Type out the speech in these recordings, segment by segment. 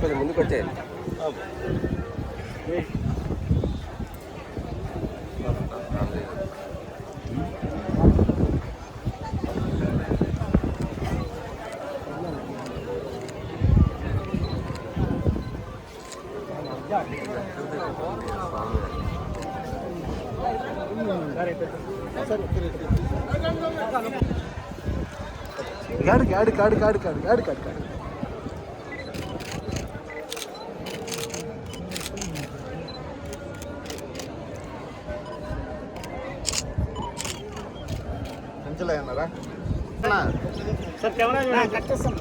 కొంచెం ముందుకు వచ్చేయండి. అన్నారా సార్ కెమెరా కట్ చేస్తాం.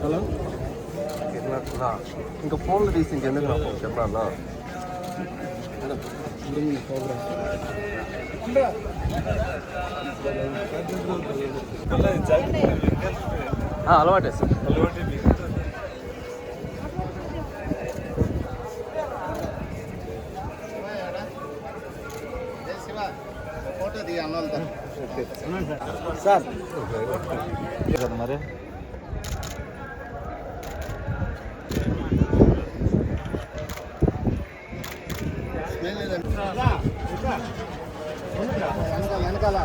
హలో ఇంకా ఫోన్లు తీసి ఇంకెందుకు నాకు చెప్పాలా? అలవాటే సార్. సార్ మరి వెనకాల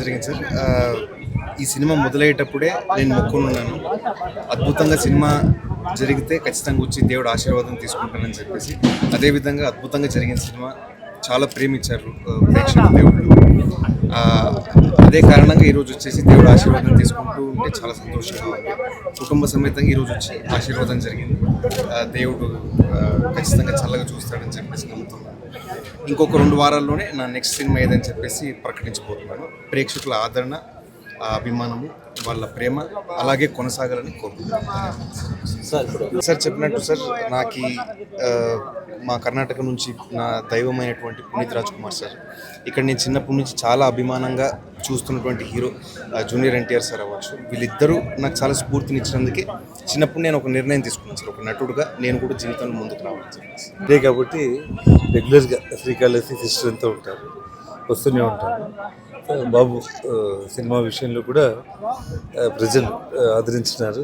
జరిగింది సార్. ఈ సినిమా మొదలయ్యేటప్పుడే నేను మొక్కున్నాను, అద్భుతంగా సినిమా జరిగితే ఖచ్చితంగా వచ్చి దేవుడు ఆశీర్వాదం తీసుకుంటానని చెప్పేసి. అదేవిధంగా అద్భుతంగా జరిగిన సినిమా చాలా ప్రేమించారు ప్రేక్షకులు, దేవుళ్ళు. అదే కారణంగా ఈరోజు వచ్చేసి దేవుడు ఆశీర్వాదం తీసుకుంటూ ఉంటే చాలా సంతోషంగా ఉంది. కుటుంబ సమేతంగా ఈరోజు వచ్చి ఆశీర్వాదం జరిగింది. దేవుడు ఖచ్చితంగా చల్లగా చూస్తాడని చెప్పేసి నమ్ముతున్నాను. ఇంకొక 2 వారాల్లోనే నా నెక్స్ట్ సినిమా ఏదని చెప్పేసి ప్రకటించబోతున్నాను. ప్రేక్షకుల ఆదరణ, అభిమానము, వాళ్ళ ప్రేమ అలాగే కొనసాగాలని కోరుకుంటున్నాను. సార్ చెప్పినట్టు సార్, నాకు మా కర్ణాటక నుంచి నా దైవమైనటువంటి పునీత్ రాజ్ కుమార్ సార్, ఇక్కడ నేను చిన్నప్పటి నుంచి చాలా అభిమానంగా చూస్తున్నటువంటి హీరో జూనియర్ ఎన్టీఆర్ సార్ అవ్వచ్చు. వీళ్ళిద్దరూ నాకు చాలా స్ఫూర్తినిచ్చినందుకే చిన్నప్పుడు నేను ఒక నిర్ణయం తీసుకున్నాను సార్, ఒక నటుడుగా నేను కూడా జీవితంలో ముందుకు రావాలని చెప్పేసి. అదే కాబట్టి రెగ్యులర్గా శ్రీకాళహస్తి సిస్టర్ అంతా ఉంటారు, వస్తూనే ఉంటారు. బాబు సినిమా విషయంలో కూడా ప్రజలు ఆదరించినారు.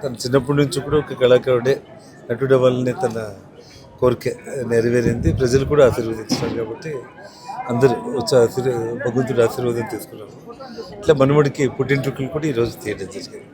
తను చిన్నప్పటి నుంచి కూడా ఒక కళాకారుడే, నటుడు అవ్వాలనే తన కోరిక నెరవేరింది. ప్రజలు కూడా ఆశీర్వదించినారు కాబట్టి అందరూ వచ్చి భగవంతుడు ఆశీర్వాదం తీసుకున్నారు. ఇట్లా మనవడికి పుట్టింట్రుకలు కూడా ఈరోజు తీయడం జరిగింది.